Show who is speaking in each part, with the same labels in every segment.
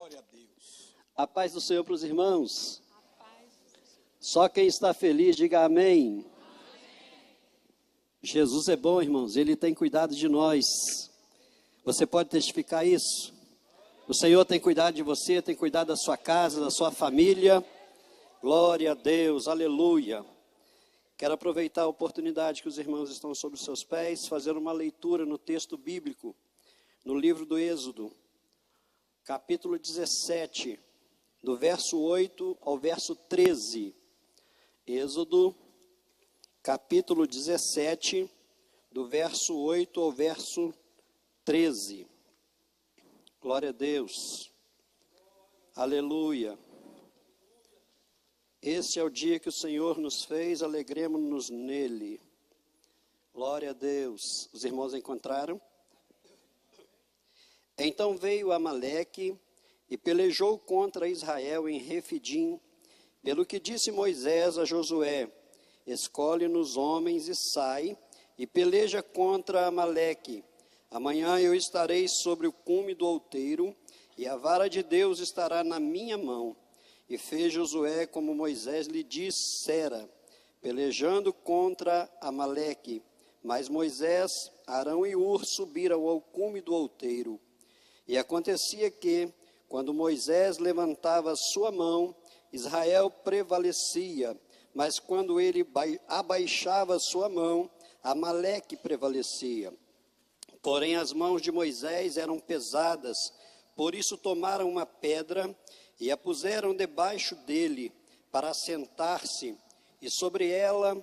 Speaker 1: Glória a Deus.
Speaker 2: A paz do Senhor para os irmãos. Só quem está feliz, diga amém. Jesus é bom, irmãos. Ele tem cuidado de nós. Você pode testificar isso? O Senhor tem cuidado de você, tem cuidado da sua casa, da sua família. Glória a Deus, aleluia. Quero aproveitar a oportunidade que os irmãos estão sobre os seus pés, fazer uma leitura no texto bíblico, no livro do Êxodo, capítulo 17, do verso 8 ao verso 13. Êxodo, capítulo 17, do verso 8 ao verso 13. Glória a Deus. Aleluia. Este é o dia que o Senhor nos fez, alegremos-nos nele. Glória a Deus. Os irmãos encontraram? Então veio Amaleque e pelejou contra Israel em Refidim, pelo que disse Moisés a Josué: escolhe-nos homens e sai, e peleja contra Amaleque. Amanhã eu estarei sobre o cume do outeiro, e a vara de Deus estará na minha mão. E fez Josué como Moisés lhe dissera, pelejando contra Amaleque. Mas Moisés, Arão e Hur subiram ao cume do outeiro. E acontecia que, quando Moisés levantava sua mão, Israel prevalecia, mas quando ele abaixava sua mão, Amaleque prevalecia. Porém as mãos de Moisés eram pesadas, por isso tomaram uma pedra e a puseram debaixo dele, para assentar-se, e sobre ela,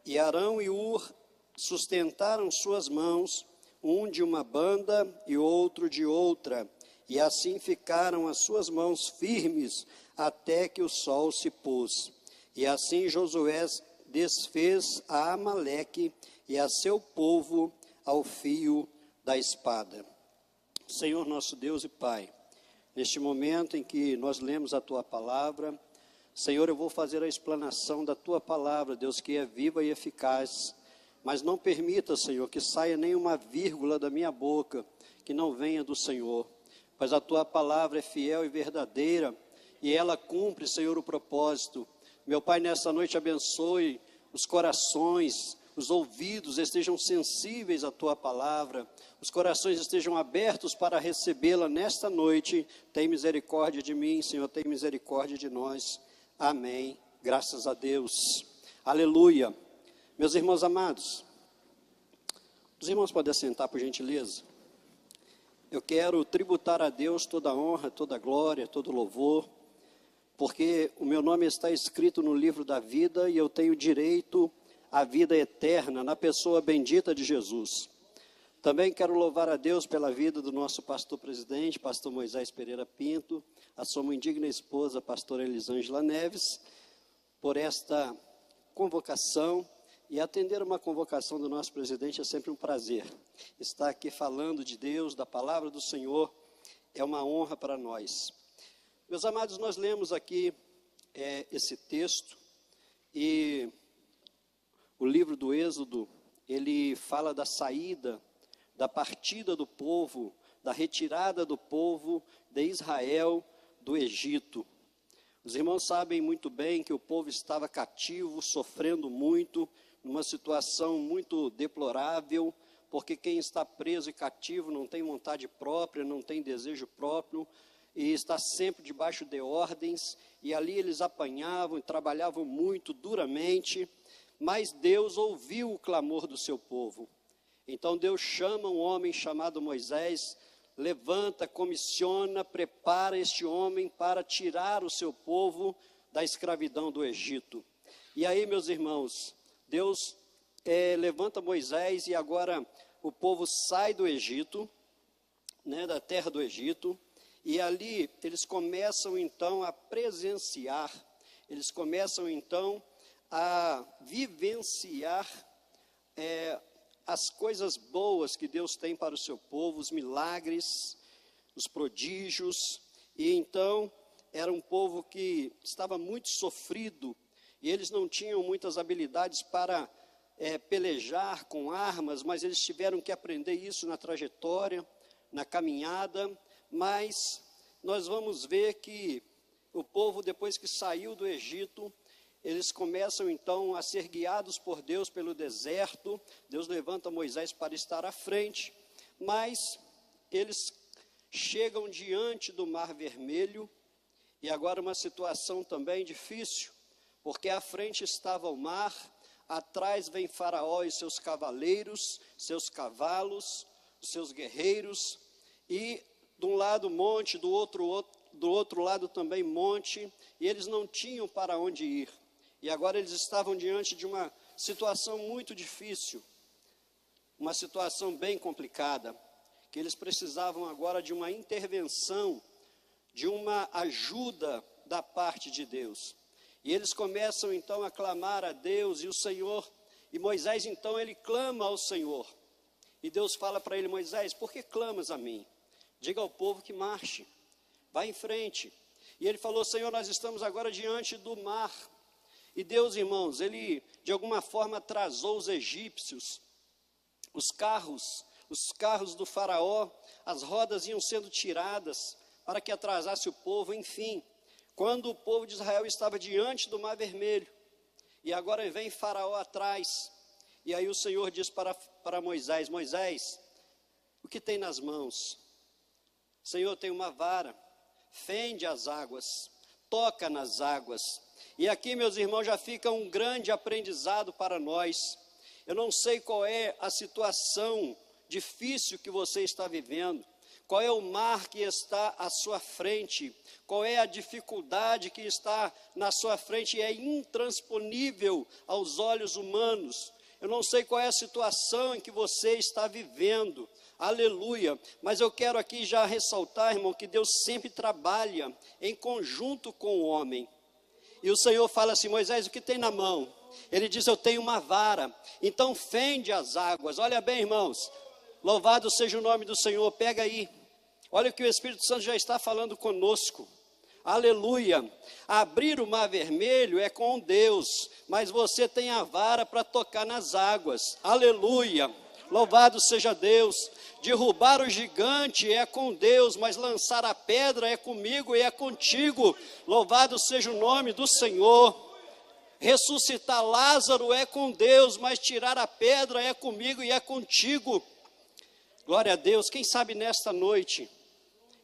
Speaker 2: e Arão e Hur sustentaram suas mãos, um de uma banda e outro de outra, e assim ficaram as suas mãos firmes, até que o sol se pôs. E assim Josué desfez a Amaleque e a seu povo ao fio da espada. Senhor nosso Deus e Pai, neste momento em que nós lemos a Tua palavra, Senhor, eu vou fazer a explanação da Tua palavra, Deus, que é viva e eficaz, mas não permita, Senhor, que saia nenhuma vírgula da minha boca, que não venha do Senhor, pois a Tua palavra é fiel e verdadeira, e ela cumpre, Senhor, o propósito. Meu Pai, nessa noite abençoe os corações, os ouvidos estejam sensíveis à Tua palavra, os corações estejam abertos para recebê-la nesta noite. Tem misericórdia de mim, Senhor, tem misericórdia de nós. Amém. Graças a Deus. Aleluia. Meus irmãos amados, os irmãos podem assentar, por gentileza. Eu quero tributar a Deus toda a honra, toda a glória, todo o louvor, porque o meu nome está escrito no livro da vida e eu tenho direito à vida eterna na pessoa bendita de Jesus. Também quero louvar a Deus pela vida do nosso pastor presidente, pastor Moisés Pereira Pinto, a sua indigna esposa, pastora Elisângela Neves, por esta convocação. E atender uma convocação do nosso presidente é sempre um prazer. Estar aqui falando de Deus, da palavra do Senhor, é uma honra para nós. Meus amados, nós lemos aqui esse texto e o livro do Êxodo, ele fala da saída, da partida do povo, da retirada do povo de Israel do Egito. Os irmãos sabem muito bem que o povo estava cativo, sofrendo muito, numa situação muito deplorável, porque quem está preso e cativo não tem vontade própria, não tem desejo próprio, e está sempre debaixo de ordens, e ali eles apanhavam e trabalhavam muito duramente, mas Deus ouviu o clamor do seu povo. Então Deus chama um homem chamado Moisés, levanta, comissiona, prepara este homem para tirar o seu povo da escravidão do Egito. E aí, meus irmãos, Deus levanta Moisés e agora o povo sai do Egito, da terra do Egito, e ali eles começam então a presenciar, eles começam então a vivenciar as coisas boas que Deus tem para o seu povo, os milagres, os prodígios. E então era um povo que estava muito sofrido, e eles não tinham muitas habilidades para pelejar com armas, mas eles tiveram que aprender isso na trajetória, na caminhada. Mas nós vamos ver que o povo, depois que saiu do Egito, eles começam então a ser guiados por Deus pelo deserto. Deus levanta Moisés para estar à frente, mas eles chegam diante do Mar Vermelho, e agora uma situação também difícil, porque à frente estava o mar, atrás vem Faraó e seus cavaleiros, seus cavalos, seus guerreiros, e de um lado monte, do outro lado também monte, e eles não tinham para onde ir. E agora eles estavam diante de uma situação muito difícil, uma situação bem complicada, que eles precisavam agora de uma intervenção, de uma ajuda da parte de Deus. E eles começam então a clamar a Deus e o Senhor, e Moisés então ele clama ao Senhor. E Deus fala para ele: Moisés, por que clamas a mim? Diga ao povo que marche, vá em frente. E ele falou: Senhor, nós estamos agora diante do mar. E Deus, irmãos, ele de alguma forma atrasou os egípcios, os carros do faraó, as rodas iam sendo tiradas para que atrasasse o povo, enfim. Quando o povo de Israel estava diante do Mar Vermelho, e agora vem Faraó atrás, e aí o Senhor diz para Moisés: Moisés, o que tem nas mãos? Senhor, tem uma vara, fende as águas, toca nas águas. E aqui, meus irmãos, já fica um grande aprendizado para nós. Eu não sei qual é a situação difícil que você está vivendo, qual é o mar que está à sua frente, qual é a dificuldade que está na sua frente e é intransponível aos olhos humanos. Eu não sei qual é a situação em que você está vivendo, aleluia, mas eu quero aqui já ressaltar, irmão, que Deus sempre trabalha em conjunto com o homem. E o Senhor fala assim: Moisés, o que tem na mão? Ele diz: eu tenho uma vara, então fende as águas. Olha bem, irmãos, louvado seja o nome do Senhor. Pega aí, olha o que o Espírito Santo já está falando conosco, aleluia. Abrir o Mar Vermelho é com Deus, mas você tem a vara para tocar nas águas, aleluia, louvado seja Deus. Derrubar o gigante é com Deus, mas lançar a pedra é comigo e é contigo, louvado seja o nome do Senhor. Ressuscitar Lázaro é com Deus, mas tirar a pedra é comigo e é contigo, glória a Deus. Quem sabe nesta noite,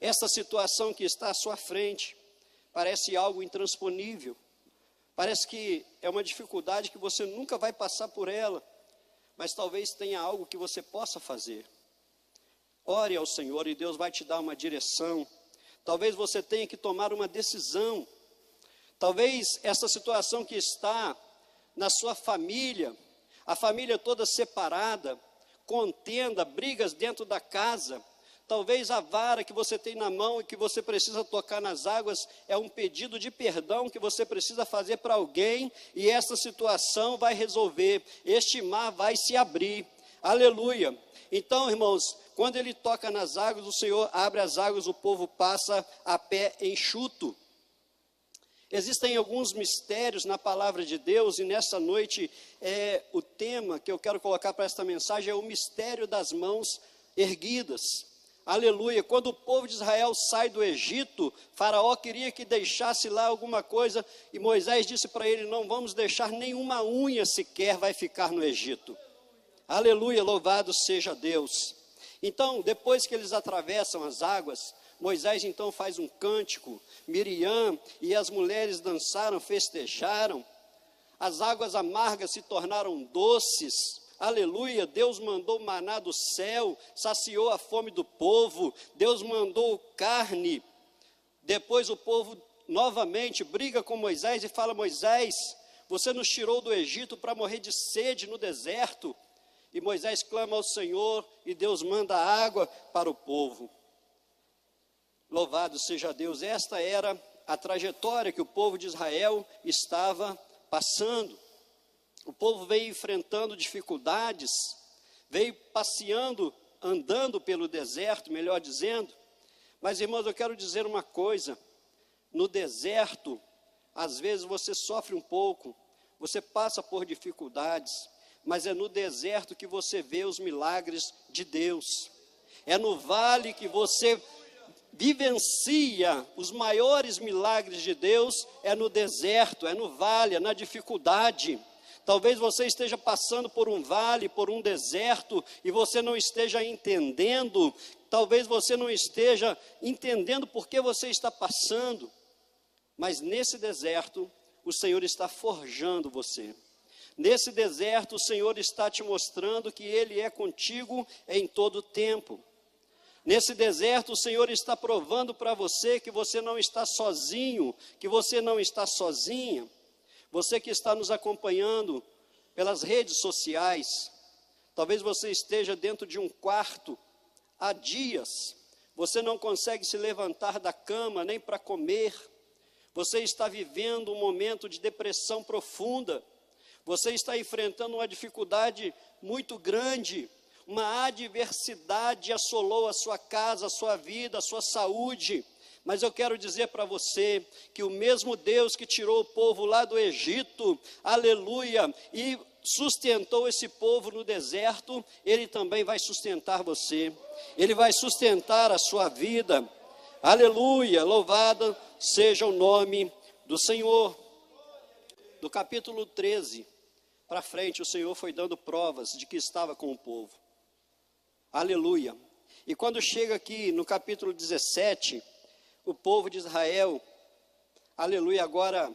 Speaker 2: esta situação que está à sua frente, parece algo intransponível, parece que é uma dificuldade que você nunca vai passar por ela, mas talvez tenha algo que você possa fazer. Ore ao Senhor e Deus vai te dar uma direção. Talvez você tenha que tomar uma decisão. Talvez essa situação que está na sua família, a família toda separada, contenda, brigas dentro da casa. Talvez a vara que você tem na mão e que você precisa tocar nas águas é um pedido de perdão que você precisa fazer para alguém, e essa situação vai resolver, este mar vai se abrir, aleluia. Então, irmãos, quando ele toca nas águas, o Senhor abre as águas, o povo passa a pé enxuto. Existem alguns mistérios na palavra de Deus, e nessa noite o tema que eu quero colocar para esta mensagem é o mistério das mãos erguidas. Aleluia. Quando o povo de Israel sai do Egito, Faraó queria que deixasse lá alguma coisa, e Moisés disse para ele: não vamos deixar nenhuma unha sequer vai ficar no Egito. Aleluia, louvado seja Deus. Então, depois que eles atravessam as águas, Moisés então faz um cântico, Miriam e as mulheres dançaram, festejaram, as águas amargas se tornaram doces, aleluia. Deus mandou maná do céu, saciou a fome do povo, Deus mandou carne. Depois o povo novamente briga com Moisés e fala: Moisés, você nos tirou do Egito para morrer de sede no deserto. E Moisés clama ao Senhor e Deus manda água para o povo. Louvado seja Deus. Esta era a trajetória que o povo de Israel estava passando. O povo veio enfrentando dificuldades, veio passeando, andando pelo deserto, melhor dizendo. Mas, irmãos, eu quero dizer uma coisa: no deserto, às vezes você sofre um pouco, você passa por dificuldades, mas é no deserto que você vê os milagres de Deus. É no vale que você vivencia os maiores milagres de Deus é no deserto, é no vale, é na dificuldade. Talvez você esteja passando por um vale, por um deserto, e você não esteja entendendo. Talvez você não esteja entendendo por que você está passando. Mas nesse deserto, o Senhor está forjando você. Nesse deserto, o Senhor está te mostrando que Ele é contigo em todo o tempo. Nesse deserto, o Senhor está provando para você que você não está sozinho, que você não está sozinha. Você que está nos acompanhando pelas redes sociais, talvez você esteja dentro de um quarto há dias, você não consegue se levantar da cama nem para comer, você está vivendo um momento de depressão profunda, você está enfrentando uma dificuldade muito grande, uma adversidade assolou a sua casa, a sua vida, a sua saúde. Mas eu quero dizer para você que o mesmo Deus que tirou o povo lá do Egito, aleluia, e sustentou esse povo no deserto, Ele também vai sustentar você, Ele vai sustentar a sua vida, aleluia, louvado seja o nome do Senhor. Do capítulo 13 para frente, o Senhor foi dando provas de que estava com o povo, aleluia. E quando chega aqui no capítulo 17, o povo de Israel, aleluia, agora,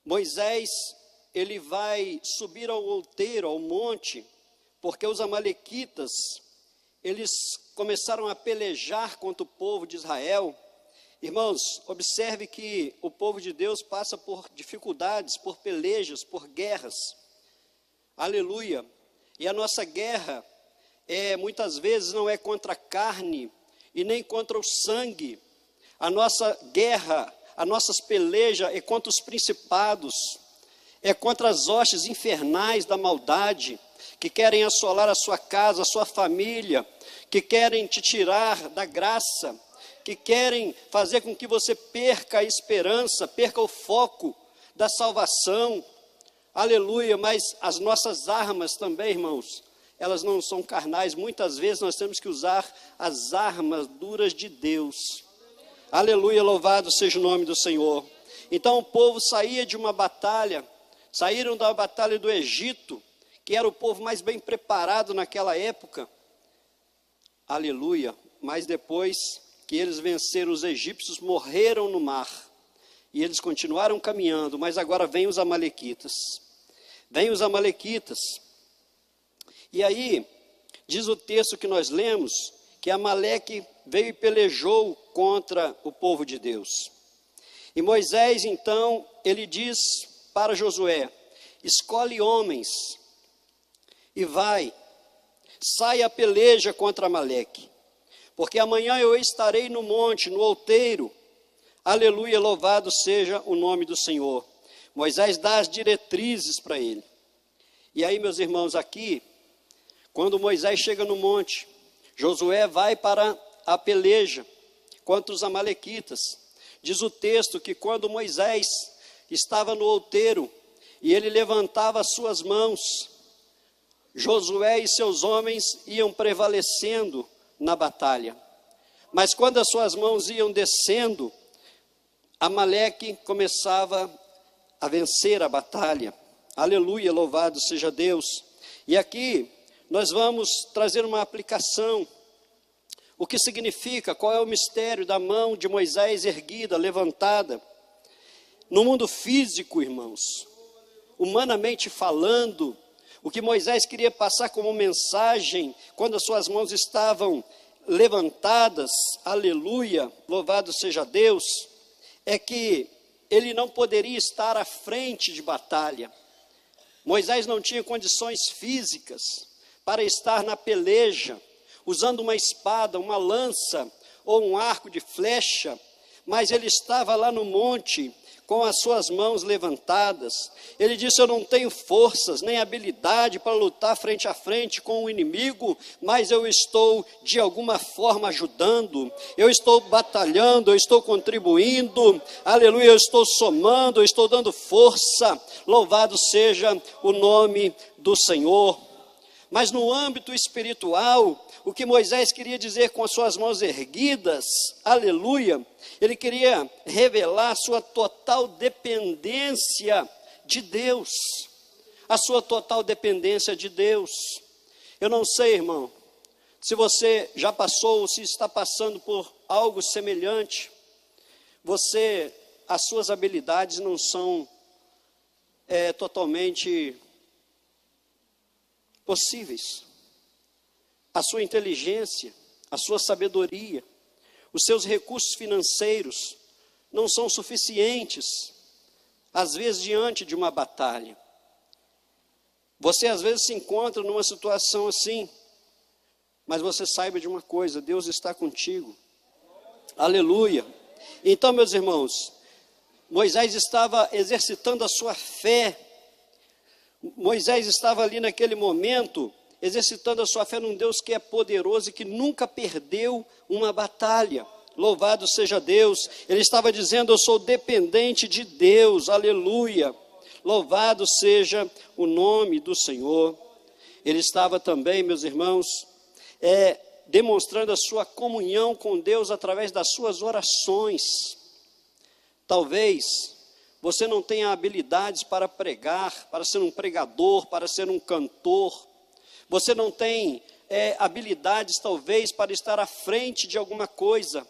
Speaker 2: Moisés, ele vai subir ao outeiro, ao monte, porque os amalequitas, eles começaram a pelejar contra o povo de Israel. Irmãos, observe que o povo de Deus passa por dificuldades, por pelejas, por guerras, aleluia, e a nossa guerra, muitas vezes não é contra a carne, e nem contra o sangue. A nossa guerra, as nossas pelejas é contra os principados, é contra as hostes infernais da maldade, que querem assolar a sua casa, a sua família, que querem te tirar da graça, que querem fazer com que você perca a esperança, perca o foco da salvação, aleluia. Mas as nossas armas também, irmãos, elas não são carnais. Muitas vezes nós temos que usar as armas duras de Deus. Aleluia, louvado seja o nome do Senhor. Então o povo saía de uma batalha, saíram da batalha do Egito, que era o povo mais bem preparado naquela época. Aleluia, mas depois que eles venceram os egípcios, morreram no mar. E eles continuaram caminhando, mas agora vêm os amalequitas. Vêm os amalequitas. E aí, diz o texto que nós lemos, que Amaleque veio e pelejou contra o povo de Deus. E Moisés, então, ele diz para Josué: escolhe homens e vai, saia a peleja contra Amaleque, porque amanhã eu estarei no monte, no outeiro. Aleluia, louvado seja o nome do Senhor. Moisés dá as diretrizes para ele. E aí, meus irmãos, aqui, quando Moisés chega no monte, Josué vai para a peleja contra os amalequitas. Diz o texto que quando Moisés estava no outeiro e ele levantava as suas mãos, Josué e seus homens iam prevalecendo na batalha. Mas quando as suas mãos iam descendo, Amaleque começava a vencer a batalha. Aleluia, louvado seja Deus. E aqui nós vamos trazer uma aplicação. O que significa, qual é o mistério da mão de Moisés erguida, levantada? No mundo físico, irmãos, humanamente falando, o que Moisés queria passar como mensagem, quando as suas mãos estavam levantadas, aleluia, louvado seja Deus, é que ele não poderia estar à frente de batalha. Moisés não tinha condições físicas para estar na peleja, usando uma espada, uma lança ou um arco de flecha, mas ele estava lá no monte com as suas mãos levantadas. Ele disse: eu não tenho forças nem habilidade para lutar frente a frente com o inimigo, mas eu estou de alguma forma ajudando, eu estou batalhando, eu estou contribuindo, aleluia, eu estou somando, eu estou dando força. Louvado seja o nome do Senhor. Mas no âmbito espiritual, o que Moisés queria dizer com as suas mãos erguidas, aleluia, ele queria revelar a sua total dependência de Deus, a sua total dependência de Deus. Eu não sei, irmão, se você já passou ou se está passando por algo semelhante, as suas habilidades não são totalmente possíveis. A sua inteligência, a sua sabedoria, os seus recursos financeiros não são suficientes, às vezes, diante de uma batalha. Você, às vezes, se encontra numa situação assim, mas você saiba de uma coisa: Deus está contigo. Aleluia. Então, meus irmãos, Moisés estava exercitando a sua fé. Moisés estava ali naquele momento, exercitando a sua fé num Deus que é poderoso e que nunca perdeu uma batalha. Louvado seja Deus. Ele estava dizendo: eu sou dependente de Deus, aleluia. Louvado seja o nome do Senhor. Ele estava também, meus irmãos, demonstrando a sua comunhão com Deus através das suas orações. Talvez você não tenha habilidades para pregar, para ser um pregador, para ser um cantor. Você não tem habilidades, talvez, para estar à frente de alguma coisa.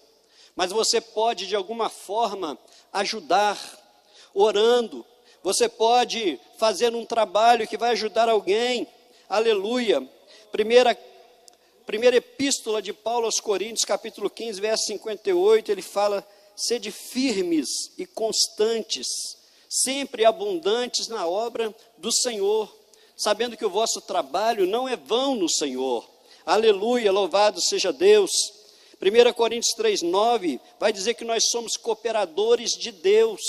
Speaker 2: Mas você pode, de alguma forma, ajudar, orando. Você pode fazer um trabalho que vai ajudar alguém. Aleluia. Primeira epístola de Paulo aos Coríntios, capítulo 15, verso 58, ele fala: sede firmes e constantes, sempre abundantes na obra do Senhor, sabendo que o vosso trabalho não é vão no Senhor. Aleluia, louvado seja Deus. 1 Coríntios 3:9 vai dizer que nós somos cooperadores de Deus.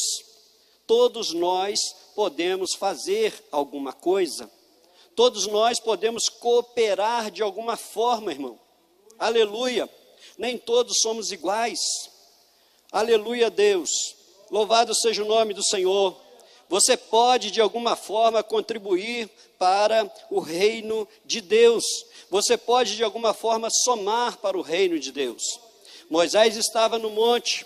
Speaker 2: Todos nós podemos fazer alguma coisa. Todos nós podemos cooperar de alguma forma, irmão. Aleluia. Nem todos somos iguais. Aleluia, Deus. Louvado seja o nome do Senhor. Você pode, de alguma forma, contribuir para o reino de Deus. Você pode, de alguma forma, somar para o reino de Deus. Moisés estava no monte,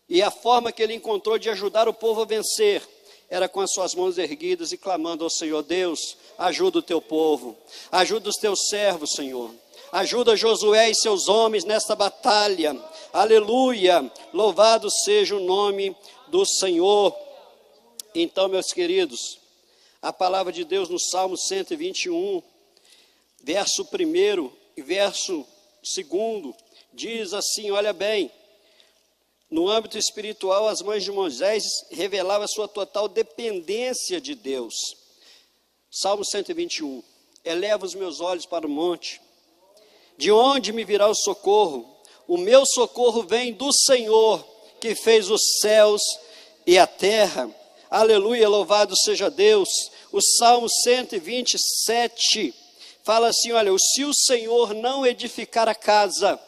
Speaker 2: e a forma que ele encontrou de ajudar o povo a vencer era com as suas mãos erguidas e clamando ao Senhor: Deus, ajuda o teu povo, ajuda os teus servos, Senhor. Ajuda Josué e seus homens nesta batalha. Aleluia, louvado seja o nome do Senhor. Então, meus queridos, a palavra de Deus no Salmo 121, verso 1 e verso 2, diz assim, olha bem: no âmbito espiritual, as mãos de Moisés revelavam a sua total dependência de Deus. Salmo 121, eleva os meus olhos para o monte, de onde me virá o socorro? O meu socorro vem do Senhor, que fez os céus e a terra. Aleluia, louvado seja Deus. O Salmo 127 fala assim, olha: se o Senhor não edificar a casa,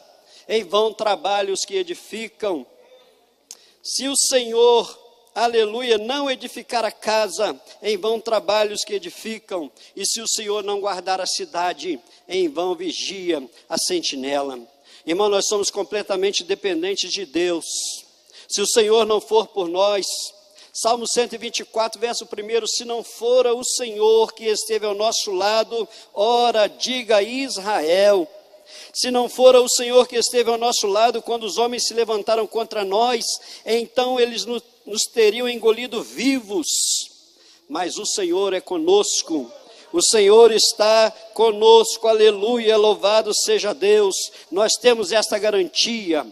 Speaker 2: em vão trabalham os que edificam. Se o Senhor, aleluia, não edificar a casa, em vão trabalham os que edificam. E se o Senhor não guardar a cidade, em vão vigia a sentinela. Irmão, nós somos completamente dependentes de Deus. Se o Senhor não for por nós, Salmo 124, verso 1, se não fora o Senhor que esteve ao nosso lado, ora, diga Israel. Se não fora o Senhor que esteve ao nosso lado, quando os homens se levantaram contra nós, então eles nos teriam engolido vivos. Mas o Senhor é conosco. O Senhor está conosco, aleluia, louvado seja Deus. Nós temos esta garantia,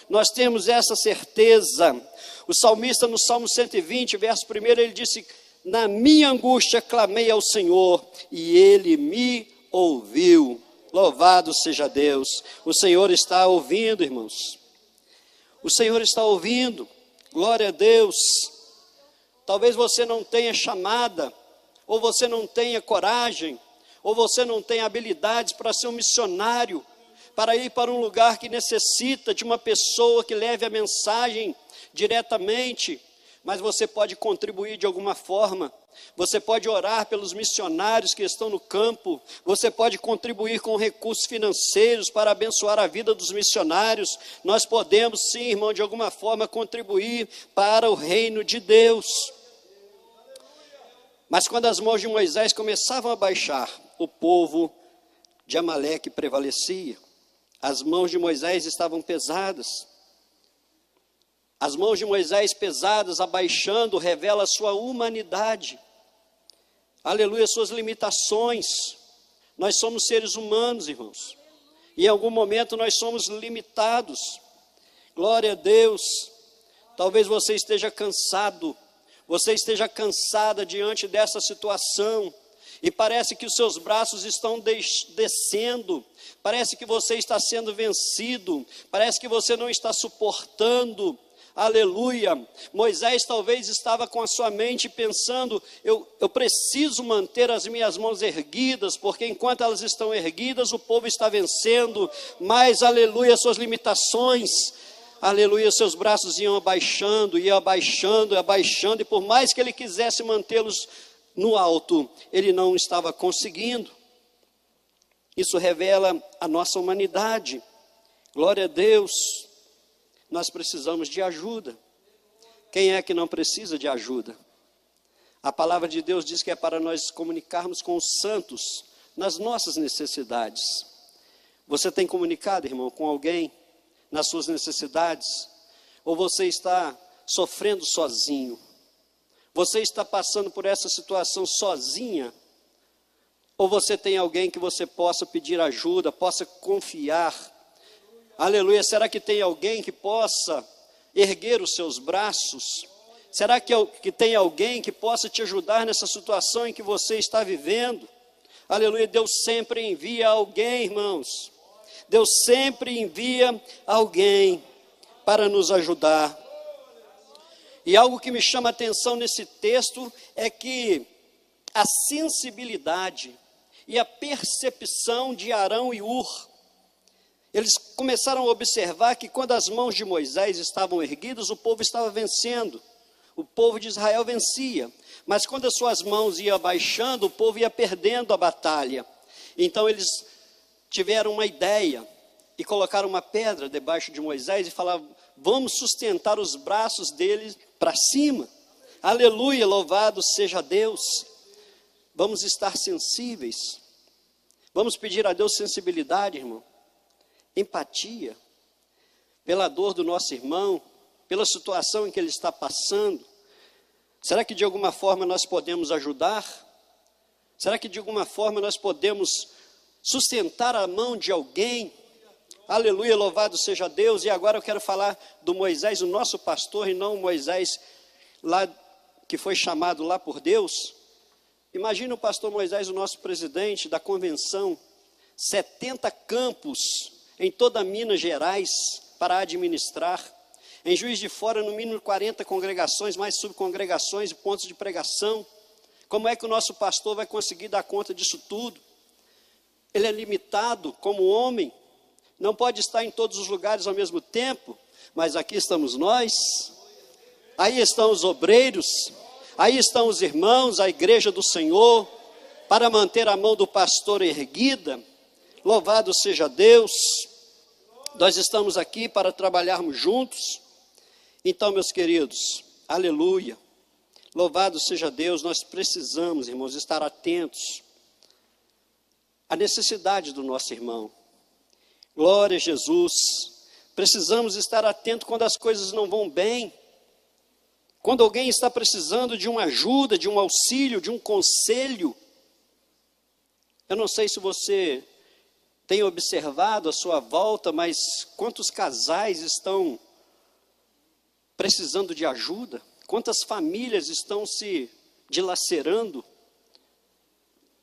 Speaker 2: nós temos essa certeza. O salmista no Salmo 120, verso 1, ele disse: na minha angústia clamei ao Senhor, e Ele me ouviu. Louvado seja Deus. O Senhor está ouvindo, irmãos. O Senhor está ouvindo, glória a Deus. Talvez você não tenha chamada, ou você não tenha coragem, ou você não tenha habilidades para ser um missionário, para ir para um lugar que necessita de uma pessoa que leve a mensagem diretamente. mas você pode contribuir de alguma forma. Você pode orar pelos missionários que estão no campo. Você pode contribuir com recursos financeiros para abençoar a vida dos missionários. Nós podemos, sim, irmão, de alguma forma contribuir para o reino de Deus. Mas quando as mãos de Moisés começavam a baixar, o povo de Amaleque prevalecia. As mãos de Moisés estavam pesadas. As mãos de Moisés pesadas, abaixando, revela a sua humanidade. Aleluia, suas limitações. Nós somos seres humanos, irmãos. E em algum momento nós somos limitados. Glória a Deus. Talvez você esteja cansado. Você esteja cansada diante dessa situação. E parece que os seus braços estão descendo. Parece que você está sendo vencido. Parece que você não está suportando. Aleluia. Moisés talvez estava com a sua mente pensando, eu preciso manter as minhas mãos erguidas, porque enquanto elas estão erguidas, o povo está vencendo. Mas, aleluia, suas limitações, aleluia, seus braços iam abaixando, e por mais que ele quisesse mantê-los no alto, ele não estava conseguindo. Isso revela a nossa humanidade. Glória a Deus. Nós precisamos de ajuda. Quem é que não precisa de ajuda? A palavra de Deus diz que é para nós comunicarmos com os santos nas nossas necessidades. Você tem comunicado, irmão, com alguém nas suas necessidades? Ou você está sofrendo sozinho? Você está passando por essa situação sozinha? Ou você tem alguém que você possa pedir ajuda, possa confiar? Aleluia, será que tem alguém que possa erguer os seus braços? Será que tem alguém que possa te ajudar nessa situação em que você está vivendo? Aleluia, Deus sempre envia alguém, irmãos. Deus sempre envia alguém para nos ajudar. E algo que me chama a atenção nesse texto é que a sensibilidade e a percepção de Arão e Hur, eles começaram a observar que quando as mãos de Moisés estavam erguidas, o povo estava vencendo. O povo de Israel vencia. Mas quando as suas mãos iam abaixando, o povo ia perdendo a batalha. Então eles tiveram uma ideia e colocaram uma pedra debaixo de Moisés e falaram, vamos sustentar os braços dele para cima. Aleluia, louvado seja Deus. Vamos estar sensíveis. Vamos pedir a Deus sensibilidade, irmão. Empatia, pela dor do nosso irmão, pela situação em que ele está passando. Será que de alguma forma nós podemos ajudar? Será que de alguma forma nós podemos sustentar a mão de alguém? Aleluia, louvado seja Deus. E agora eu quero falar do Moisés, o nosso pastor, e não o Moisés lá que foi chamado lá por Deus. Imagina o pastor Moisés, o nosso presidente da convenção, 70 campos em toda Minas Gerais para administrar. Em Juiz de Fora, no mínimo 40 congregações, mais subcongregações e pontos de pregação. Como é que o nosso pastor vai conseguir dar conta disso tudo? Ele é limitado como homem, não pode estar em todos os lugares ao mesmo tempo, mas aqui estamos nós, aí estão os obreiros, aí estão os irmãos, a igreja do Senhor, para manter a mão do pastor erguida. Louvado seja Deus, nós estamos aqui para trabalharmos juntos. Então, meus queridos, aleluia, louvado seja Deus, nós precisamos, irmãos, estar atentos à necessidade do nosso irmão. Glória a Jesus, precisamos estar atentos quando as coisas não vão bem, quando alguém está precisando de uma ajuda, de um auxílio, de um conselho. Eu não sei se você tem observado à sua volta, mas quantos casais estão precisando de ajuda? Quantas famílias estão se dilacerando?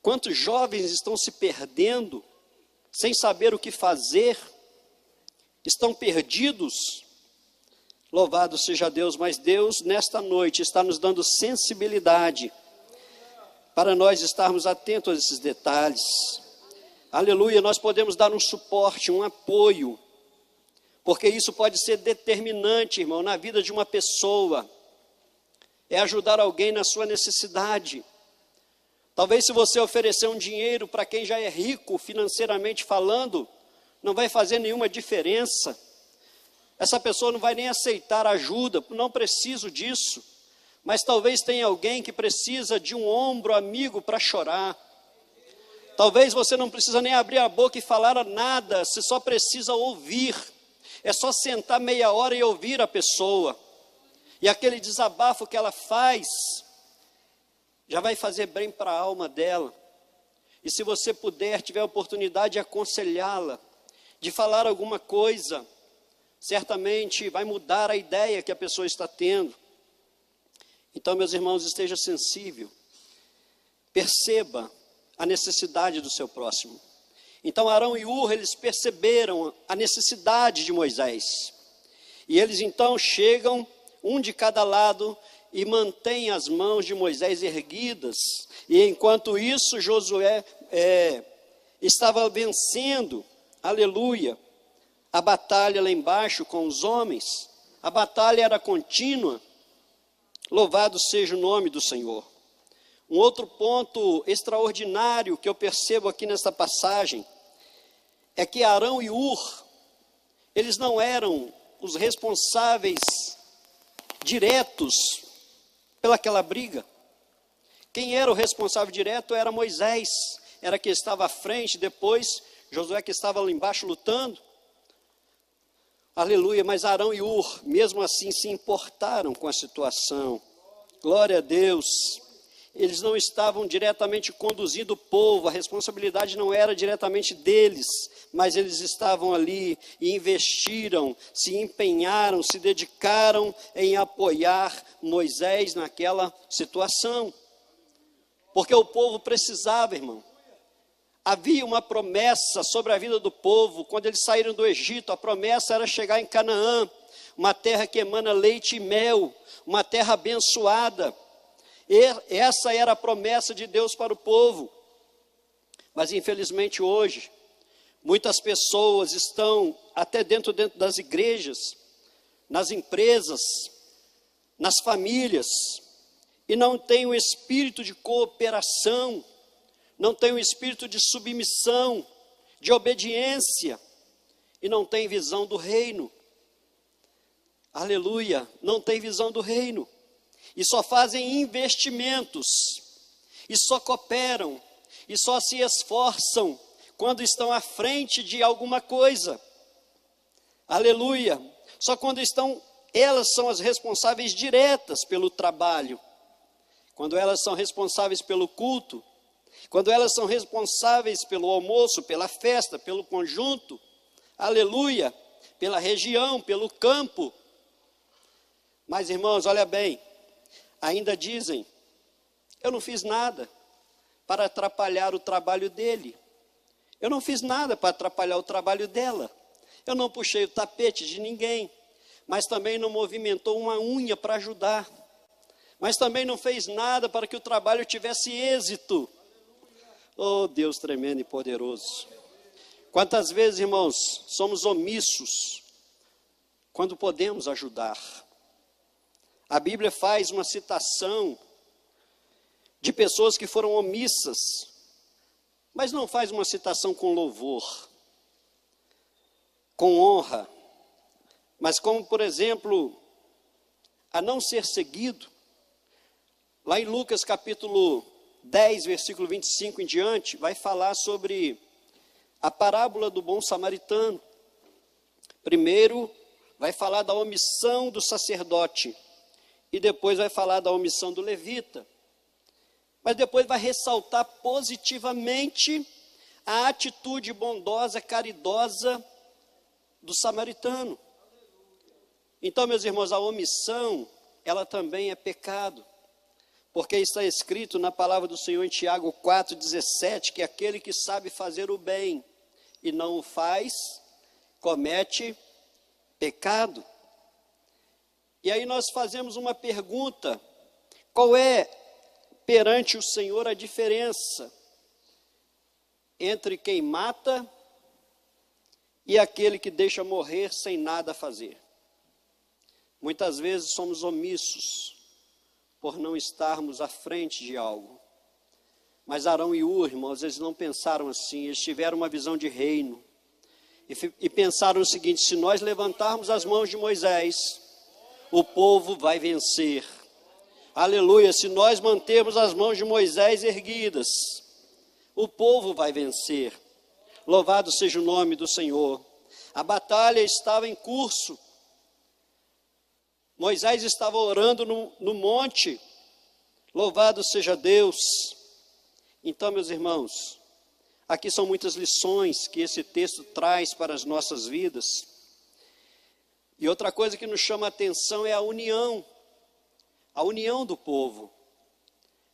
Speaker 2: Quantos jovens estão se perdendo, sem saber o que fazer? Estão perdidos? Louvado seja Deus, mas Deus nesta noite está nos dando sensibilidade para nós estarmos atentos a esses detalhes. Aleluia, nós podemos dar um suporte, um apoio, porque isso pode ser determinante, irmão, na vida de uma pessoa. é ajudar alguém na sua necessidade. Talvez se você oferecer um dinheiro para quem já é rico financeiramente falando, não vai fazer nenhuma diferença. Essa pessoa não vai nem aceitar ajuda, não preciso disso. Mas talvez tenha alguém que precisa de um ombro amigo para chorar. Talvez você não precisa nem abrir a boca e falar nada, você só precisa ouvir. É só sentar meia hora e ouvir a pessoa. E aquele desabafo que ela faz, já vai fazer bem para a alma dela. E se você puder, tiver a oportunidade de aconselhá-la, de falar alguma coisa, certamente vai mudar a ideia que a pessoa está tendo. Então, meus irmãos, esteja sensível. Perceba a necessidade do seu próximo. Então, Arão e Hur, eles perceberam a necessidade de Moisés. E eles então chegam, um de cada lado, e mantêm as mãos de Moisés erguidas. E enquanto isso, Josué estava vencendo, aleluia, a batalha lá embaixo com os homens. A batalha era contínua. Louvado seja o nome do Senhor. Um outro ponto extraordinário que eu percebo aqui nesta passagem é que Arão e Hur, eles não eram os responsáveis diretos pelaquela briga. Quem era o responsável direto era Moisés, era que estava à frente, depois Josué que estava lá embaixo lutando. Aleluia, mas Arão e Hur, mesmo assim, se importaram com a situação. Glória a Deus. Eles não estavam diretamente conduzindo o povo, a responsabilidade não era diretamente deles, mas eles estavam ali e investiram, se empenharam, se dedicaram em apoiar Moisés naquela situação. Porque o povo precisava, irmão. Havia uma promessa sobre a vida do povo. Quando eles saíram do Egito, a promessa era chegar em Canaã, uma terra que emana leite e mel, uma terra abençoada. E essa era a promessa de Deus para o povo. Mas infelizmente hoje, muitas pessoas estão até dentro das igrejas, nas empresas, nas famílias, e não têm o espírito de cooperação, não têm o espírito de submissão, de obediência, e não têm visão do reino. Aleluia, não tem visão do reino. E só fazem investimentos, e só cooperam, e só se esforçam quando estão à frente de alguma coisa. Aleluia, só quando elas são as responsáveis diretas pelo trabalho, quando elas são responsáveis pelo culto, quando elas são responsáveis pelo almoço, pela festa, pelo conjunto, aleluia, pela região, pelo campo. Mas irmãos, olha bem, ainda dizem, eu não fiz nada para atrapalhar o trabalho dele. Eu não fiz nada para atrapalhar o trabalho dela. Eu não puxei o tapete de ninguém, mas também não movimentou uma unha para ajudar. Mas também não fez nada para que o trabalho tivesse êxito. Oh, Deus tremendo e poderoso. Quantas vezes, irmãos, somos omissos quando podemos ajudar? A Bíblia faz uma citação de pessoas que foram omissas, mas não faz uma citação com louvor, com honra, mas como, por exemplo, a não ser seguido. Lá em Lucas capítulo 10, versículo 25 em diante, vai falar sobre a parábola do bom samaritano. Primeiro, vai falar da omissão do sacerdote, e depois vai falar da omissão do levita. Mas depois vai ressaltar positivamente a atitude bondosa, caridosa do samaritano. Então, meus irmãos, a omissão, ela também é pecado. Porque está escrito na palavra do Senhor em Tiago 4,17, que aquele que sabe fazer o bem e não o faz, comete pecado. E aí nós fazemos uma pergunta: qual é, perante o Senhor, a diferença entre quem mata e aquele que deixa morrer sem nada a fazer? Muitas vezes somos omissos por não estarmos à frente de algo. Mas Arão e Ur, irmãos, eles não pensaram assim, eles tiveram uma visão de reino. E pensaram o seguinte: se nós levantarmos as mãos de Moisés, o povo vai vencer. Aleluia, se nós mantermos as mãos de Moisés erguidas, o povo vai vencer. Louvado seja o nome do Senhor. A batalha estava em curso. Moisés estava orando no monte. Louvado seja Deus. Então, meus irmãos, aqui são muitas lições que esse texto traz para as nossas vidas. E outra coisa que nos chama a atenção é a união do povo.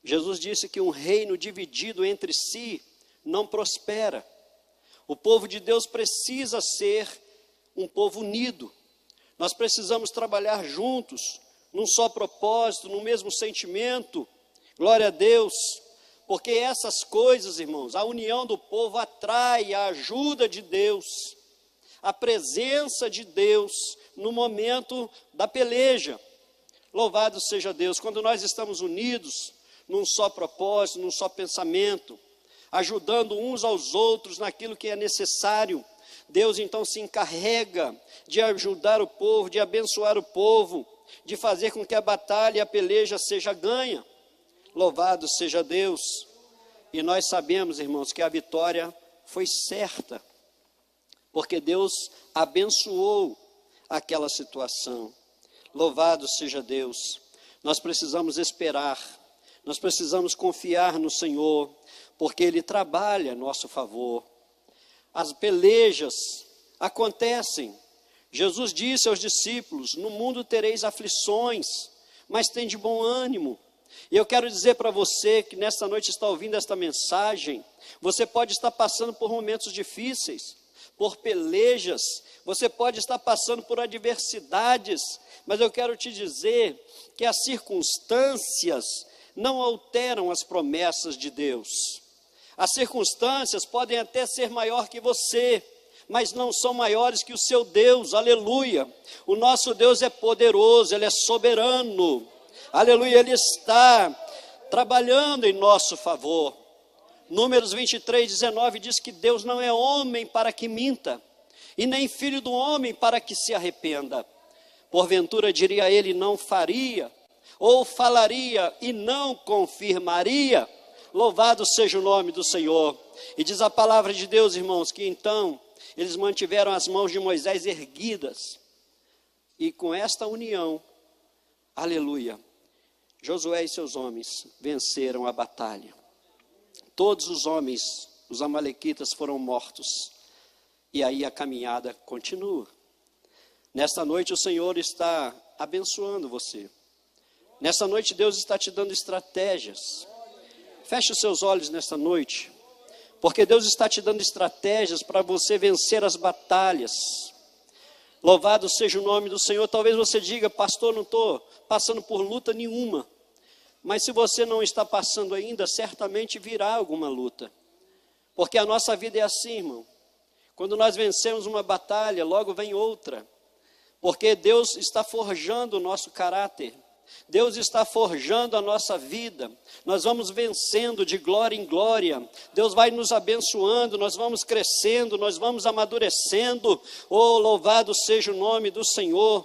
Speaker 2: Jesus disse que um reino dividido entre si não prospera. O povo de Deus precisa ser um povo unido. Nós precisamos trabalhar juntos, num só propósito, no mesmo sentimento. Glória a Deus. Porque essas coisas, irmãos, a união do povo atrai a ajuda de Deus, a presença de Deus no momento da peleja. Louvado seja Deus. Quando nós estamos unidos num só propósito, num só pensamento, ajudando uns aos outros naquilo que é necessário, Deus então se encarrega de ajudar o povo, de abençoar o povo, de fazer com que a batalha e a peleja seja ganha. Louvado seja Deus. E nós sabemos, irmãos, que a vitória foi certa, porque Deus abençoou aquela situação. Louvado seja Deus. Nós precisamos esperar, nós precisamos confiar no Senhor, porque Ele trabalha a nosso favor. As pelejas acontecem. Jesus disse aos discípulos: no mundo tereis aflições, mas tende bom ânimo. E eu quero dizer para você que nesta noite está ouvindo esta mensagem, você pode estar passando por momentos difíceis, por pelejas, você pode estar passando por adversidades, mas eu quero te dizer que as circunstâncias não alteram as promessas de Deus. As circunstâncias podem até ser maior que você, mas não são maiores que o seu Deus. Aleluia. O nosso Deus é poderoso, Ele é soberano. Aleluia, Ele está trabalhando em nosso favor. Números 23:19 diz que Deus não é homem para que minta, e nem filho do homem para que se arrependa. Porventura diria ele, não faria, ou falaria e não confirmaria. Louvado seja o nome do Senhor. E diz a palavra de Deus, irmãos, que então eles mantiveram as mãos de Moisés erguidas, e com esta união, aleluia, Josué e seus homens venceram a batalha. Todos os homens, os amalequitas, foram mortos. E aí a caminhada continua. Nesta noite o Senhor está abençoando você. Nesta noite Deus está te dando estratégias. Feche os seus olhos nesta noite, porque Deus está te dando estratégias para você vencer as batalhas. Louvado seja o nome do Senhor. Talvez você diga, pastor, não estou passando por luta nenhuma. Mas se você não está passando ainda, certamente virá alguma luta. Porque a nossa vida é assim, irmão. Quando nós vencemos uma batalha, logo vem outra. Porque Deus está forjando o nosso caráter. Deus está forjando a nossa vida. Nós vamos vencendo de glória em glória. Deus vai nos abençoando, nós vamos crescendo, nós vamos amadurecendo. Oh, louvado seja o nome do Senhor.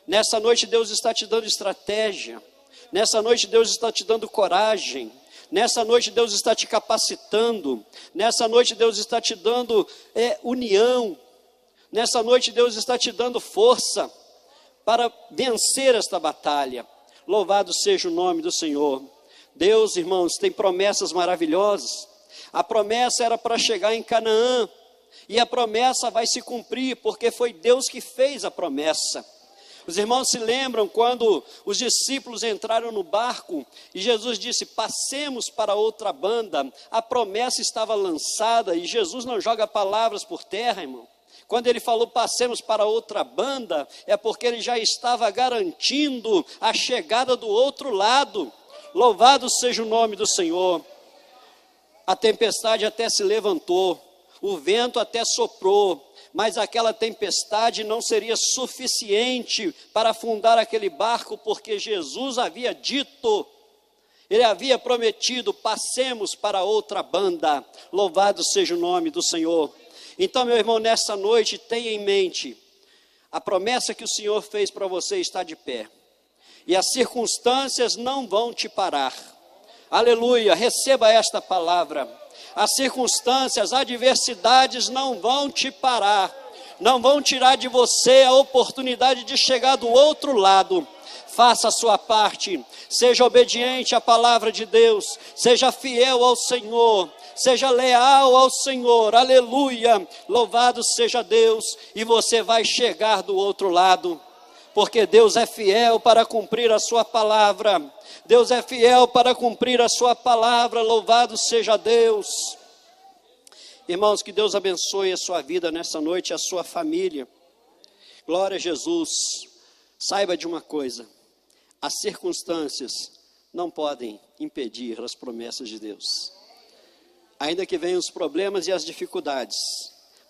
Speaker 2: Nessa noite Deus está te dando estratégia. Nessa noite Deus está te dando coragem. Nessa noite Deus está te capacitando. Nessa noite Deus está te dando união. Nessa noite Deus está te dando força para vencer esta batalha. Louvado seja o nome do Senhor. Deus, irmãos, tem promessas maravilhosas. A promessa era para chegar em Canaã, e a promessa vai se cumprir, porque foi Deus que fez a promessa. Os irmãos se lembram quando os discípulos entraram no barco, e Jesus disse, passemos para outra banda. A promessa estava lançada, e Jesus não joga palavras por terra, irmão. Quando ele falou, passemos para outra banda, é porque ele já estava garantindo a chegada do outro lado. Louvado seja o nome do Senhor. A tempestade até se levantou, o vento até soprou, mas aquela tempestade não seria suficiente para afundar aquele barco, porque Jesus havia dito, ele havia prometido: passemos para outra banda. Louvado seja o nome do Senhor. Então, meu irmão, nessa noite, tenha em mente, a promessa que o Senhor fez para você está de pé, e as circunstâncias não vão te parar. Aleluia, receba esta palavra. As circunstâncias, as adversidades não vão te parar, não vão tirar de você a oportunidade de chegar do outro lado. Faça a sua parte, seja obediente à palavra de Deus, seja fiel ao Senhor, seja leal ao Senhor, aleluia, louvado seja Deus, e você vai chegar do outro lado, porque Deus é fiel para cumprir a sua palavra, Deus é fiel para cumprir a sua palavra, louvado seja Deus. Irmãos, que Deus abençoe a sua vida nessa noite, a sua família, glória a Jesus. Saiba de uma coisa, as circunstâncias não podem impedir as promessas de Deus, ainda que venham os problemas e as dificuldades,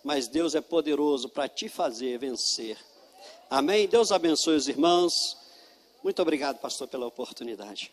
Speaker 2: mas Deus é poderoso para te fazer vencer. Amém? Deus abençoe os irmãos. Muito obrigado, pastor, pela oportunidade.